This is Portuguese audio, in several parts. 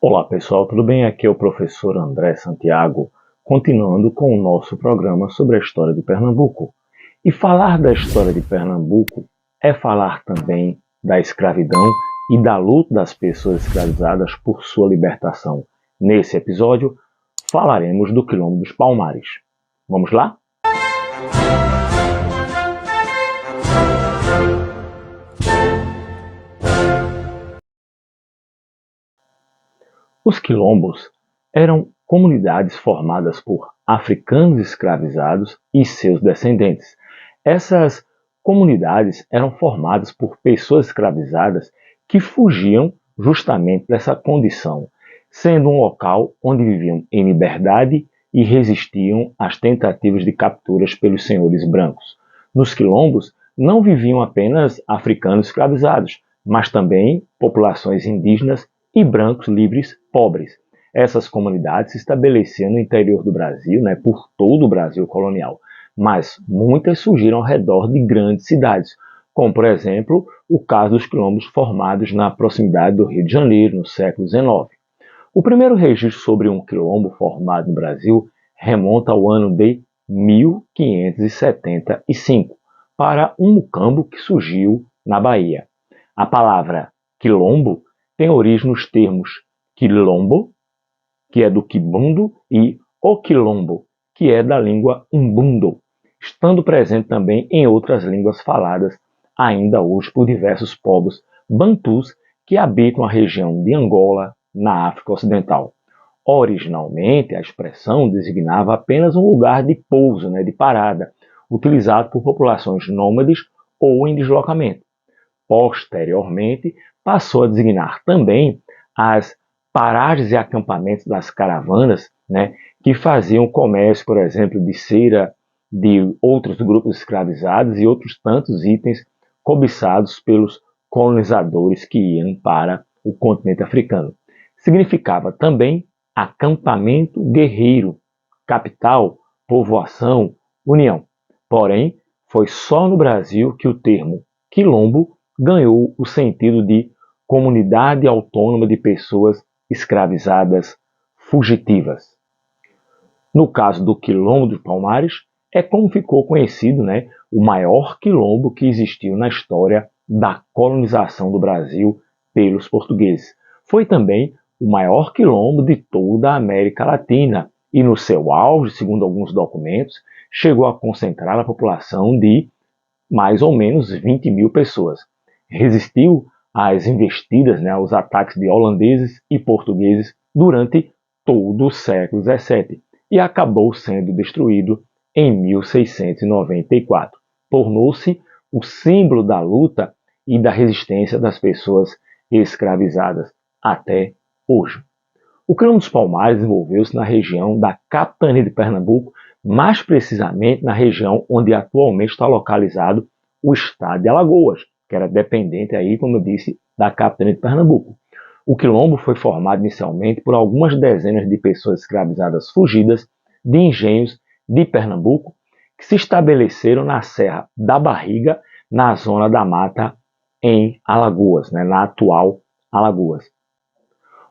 Olá pessoal, tudo bem? Aqui é o professor André Santiago, continuando com o nosso programa sobre a história de Pernambuco. E falar da história de Pernambuco é falar também da escravidão e da luta das pessoas escravizadas por sua libertação. Nesse episódio, falaremos do Quilombo dos Palmares. Vamos lá? Os quilombos eram comunidades formadas por africanos escravizados e seus descendentes. Essas comunidades eram formadas por pessoas escravizadas que fugiam justamente dessa condição, sendo um local onde viviam em liberdade e resistiam às tentativas de capturas pelos senhores brancos. Nos quilombos não viviam apenas africanos escravizados, mas também populações indígenas e brancos livres pobres. Essas comunidades se estabeleciam no interior do Brasil, por todo o Brasil colonial, mas muitas surgiram ao redor de grandes cidades, como, por exemplo, o caso dos quilombos formados na proximidade do Rio de Janeiro, no século XIX. O primeiro registro sobre um quilombo formado no Brasil remonta ao ano de 1575, para um mucambo que surgiu na Bahia. A palavra quilombo tem origem nos termos quilombo, que é do quibundo, e o quilombo, que é da língua umbundo, estando presente também em outras línguas faladas ainda hoje por diversos povos bantus que habitam a região de Angola, na África Ocidental. Originalmente, a expressão designava apenas um lugar de pouso, de parada, utilizado por populações nômades ou em deslocamento. Posteriormente, passou a designar também as paragens e acampamentos das caravanas, que faziam comércio, por exemplo, de cera de outros grupos escravizados e outros tantos itens cobiçados pelos colonizadores que iam para o continente africano. Significava também acampamento guerreiro, capital, povoação, união. Porém, foi só no Brasil que o termo quilombo ganhou o sentido de comunidade autônoma de pessoas escravizadas fugitivas. No caso do Quilombo dos Palmares, é como ficou conhecido, o maior quilombo que existiu na história da colonização do Brasil pelos portugueses. Foi também o maior quilombo de toda a América Latina e, no seu auge, segundo alguns documentos, chegou a concentrar a população de mais ou menos 20 mil pessoas. Resistiu às investidas, aos ataques de holandeses e portugueses durante todo o século XVII e acabou sendo destruído em 1694. Tornou-se o símbolo da luta e da resistência das pessoas escravizadas até hoje. O Quilombo dos Palmares desenvolveu-se na região da capitania de Pernambuco, mais precisamente na região onde atualmente está localizado o estado de Alagoas, que era dependente aí, como eu disse, da capitania de Pernambuco. O quilombo foi formado inicialmente por algumas dezenas de pessoas escravizadas fugidas de engenhos de Pernambuco que se estabeleceram na Serra da Barriga, na zona da mata em Alagoas, na atual Alagoas.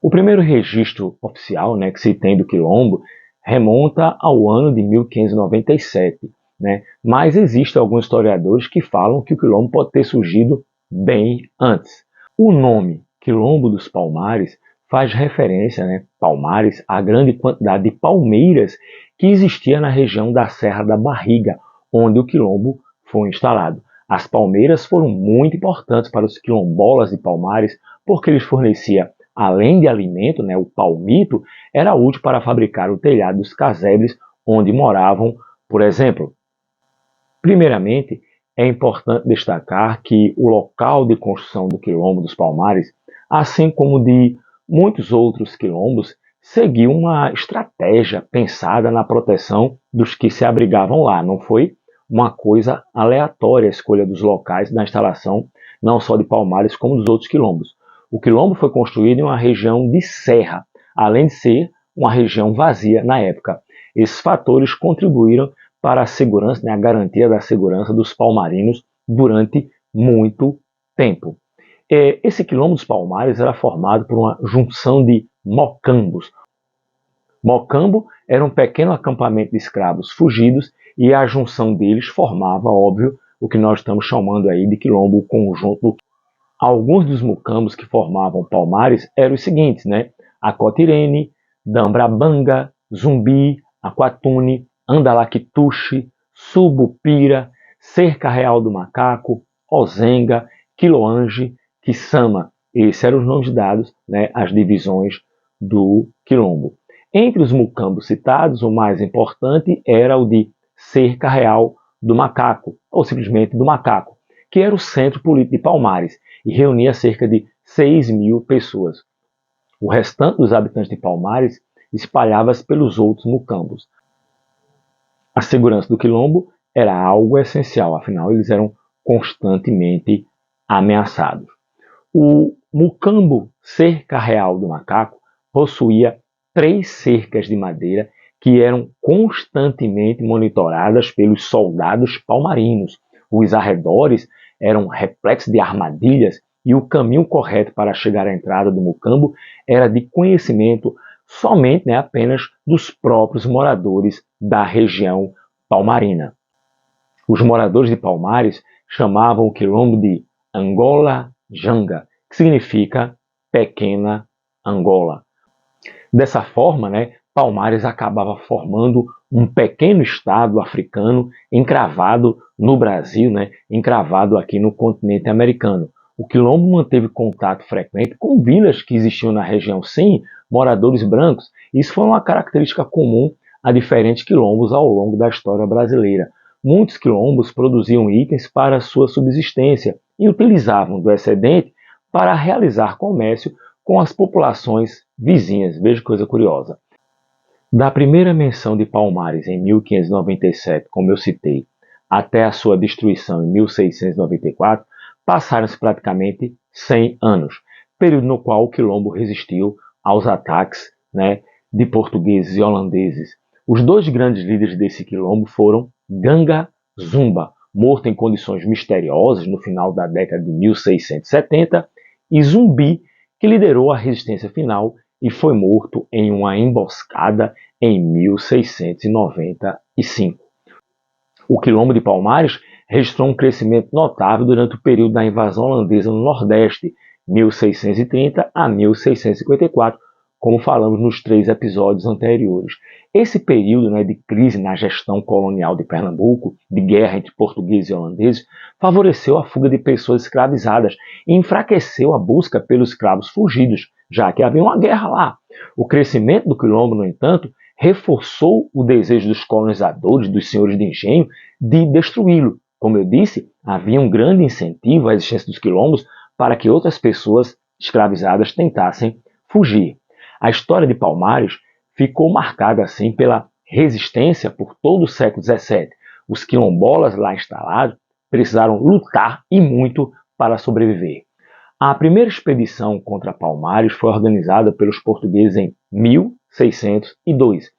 O primeiro registro oficial que se tem do quilombo remonta ao ano de 1597, mas existem alguns historiadores que falam que o quilombo pode ter surgido bem antes. O nome Quilombo dos Palmares faz referência, Palmares, à grande quantidade de palmeiras que existia na região da Serra da Barriga, onde o quilombo foi instalado. As palmeiras foram muito importantes para os quilombolas de Palmares, porque eles forneciam, além de alimento, o palmito, era útil para fabricar o telhado dos casebres onde moravam, por exemplo. Primeiramente, é importante destacar que o local de construção do Quilombo dos Palmares, assim como de muitos outros quilombos, seguiu uma estratégia pensada na proteção dos que se abrigavam lá. Não foi uma coisa aleatória a escolha dos locais da instalação, não só de Palmares, como dos outros quilombos. O quilombo foi construído em uma região de serra, além de ser uma região vazia na época. Esses fatores contribuíram para a segurança, a garantia da segurança dos palmarinos durante muito tempo. Esse Quilombo dos Palmares era formado por uma junção de mocambos. Mocambo era um pequeno acampamento de escravos fugidos e a junção deles formava, óbvio, o que nós estamos chamando aí de quilombo, o conjunto. Alguns dos mucambos que formavam Palmares eram os seguintes, né? Acotirene, Dambrabanga, Zumbi, Aquatune, Andalactuxe, Subupira, Cerca Real do Macaco, Ozenga, Quiloange, Quissama. Esses eram os nomes dados, né, às divisões do quilombo. Entre os mucambos citados, o mais importante era o de Cerca Real do Macaco, ou simplesmente do Macaco, que era o centro político de Palmares e reunia cerca de 6.000 pessoas. O restante dos habitantes de Palmares espalhava-se pelos outros mucambos. A segurança do quilombo era algo essencial, afinal eles eram constantemente ameaçados. O mucambo Cerca Real do Macaco possuía 3 cercas de madeira que eram constantemente monitoradas pelos soldados palmarinos. Os arredores eram repletos de armadilhas e o caminho correto para chegar à entrada do mucambo era de conhecimento somente, né, apenas dos próprios moradores da região palmarina. Os moradores de Palmares chamavam o quilombo de Angola Janga, que significa pequena Angola. Dessa forma, né, Palmares acabava formando um pequeno estado africano encravado no Brasil, né, encravado aqui no continente americano. O quilombo manteve contato frequente com vilas que existiam na região sem moradores brancos. Isso foi uma característica comum a diferentes quilombos ao longo da história brasileira. Muitos quilombos produziam itens para sua subsistência e utilizavam do excedente para realizar comércio com as populações vizinhas. Veja que coisa curiosa. Da primeira menção de Palmares em 1597, como eu citei, até a sua destruição em 1694, passaram-se praticamente 100 anos, período no qual o quilombo resistiu aos ataques, né, de portugueses e holandeses. Os 2 grandes líderes desse quilombo foram Ganga Zumba, morto em condições misteriosas no final da década de 1670, e Zumbi, que liderou a resistência final e foi morto em uma emboscada em 1695. O quilombo de Palmares registrou um crescimento notável durante o período da invasão holandesa no Nordeste, 1630 a 1654, como falamos nos 3 episódios anteriores. Esse período, né, de crise na gestão colonial de Pernambuco, de guerra entre portugueses e holandeses, favoreceu a fuga de pessoas escravizadas e enfraqueceu a busca pelos escravos fugidos, já que havia uma guerra lá. O crescimento do quilombo, no entanto, reforçou o desejo dos colonizadores, dos senhores de engenho, de destruí-lo. Como eu disse, havia um grande incentivo à existência dos quilombos para que outras pessoas escravizadas tentassem fugir. A história de Palmares ficou marcada assim pela resistência por todo o século XVII. Os quilombolas lá instalados precisaram lutar e muito para sobreviver. A primeira expedição contra Palmares foi organizada pelos portugueses em 1602.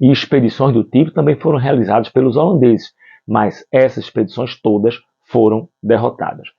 E expedições do tipo também foram realizadas pelos holandeses, mas essas expedições todas foram derrotadas.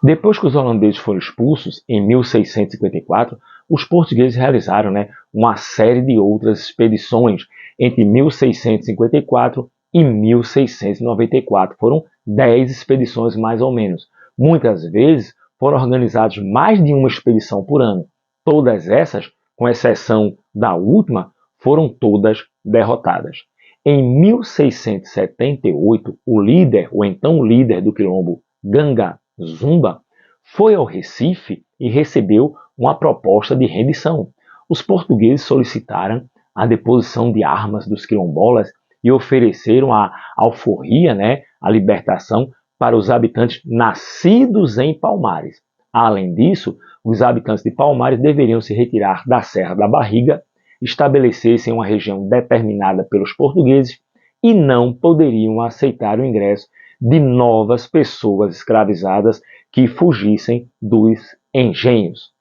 Depois que os holandeses foram expulsos, em 1654, os portugueses realizaram, uma série de outras expedições entre 1654 e 1694. Foram 10 expedições mais ou menos. Muitas vezes foram organizadas mais de uma expedição por ano. Todas essas, com exceção da última, foram todas derrotadas. Em 1678, o então líder do quilombo, Ganga Zumba, foi ao Recife e recebeu uma proposta de rendição. Os portugueses solicitaram a deposição de armas dos quilombolas e ofereceram a alforria, a libertação, para os habitantes nascidos em Palmares. Além disso, os habitantes de Palmares deveriam se retirar da Serra da Barriga, estabelecer-se em uma região determinada pelos portugueses e não poderiam aceitar o ingresso de novas pessoas escravizadas que fugissem dos engenhos.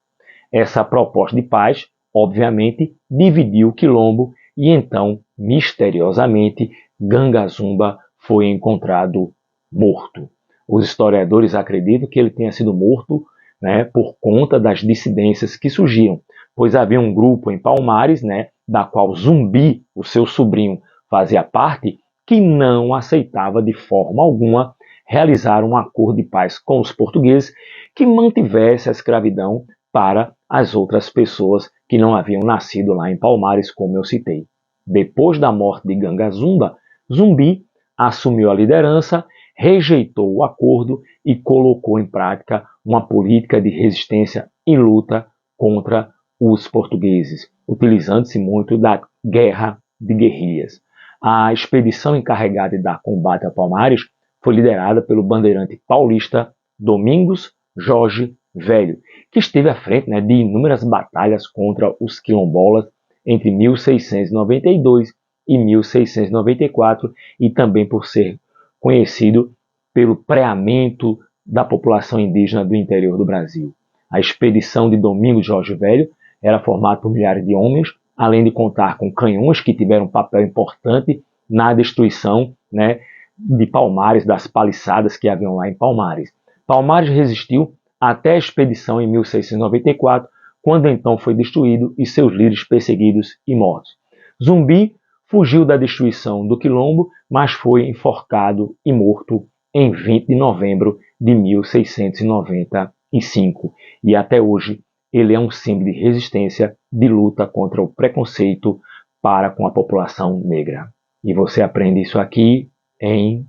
Essa proposta de paz, obviamente, dividiu o quilombo e então, misteriosamente, Ganga Zumba foi encontrado morto. Os historiadores acreditam que ele tenha sido morto, por conta das dissidências que surgiram. pois havia um grupo em Palmares, né, da qual Zumbi, o seu sobrinho, fazia parte, que não aceitava de forma alguma realizar um acordo de paz com os portugueses que mantivesse a escravidão para as outras pessoas que não haviam nascido lá em Palmares, como eu citei. Depois da morte de Gangazumba, Zumbi assumiu a liderança, rejeitou o acordo e colocou em prática uma política de resistência e luta contra os portugueses, utilizando-se muito da guerra de guerrilhas. A expedição encarregada de dar combate a Palmares foi liderada pelo bandeirante paulista Domingos Jorge Velho, que esteve à frente, né, de inúmeras batalhas contra os quilombolas entre 1692 e 1694 e também por ser conhecido pelo preamento da população indígena do interior do Brasil. A expedição de Domingos Jorge Velho era formada por milhares de homens, além de contar com canhões que tiveram um papel importante na destruição, né, de Palmares, das paliçadas que haviam lá em Palmares. Palmares resistiu até a expedição em 1694, quando então foi destruído e seus líderes perseguidos e mortos. Zumbi fugiu da destruição do Quilombo, mas foi enforcado e morto em 20 de novembro de 1695. E até hoje ele é um símbolo de resistência, de luta contra o preconceito para com a população negra. E você aprende isso aqui em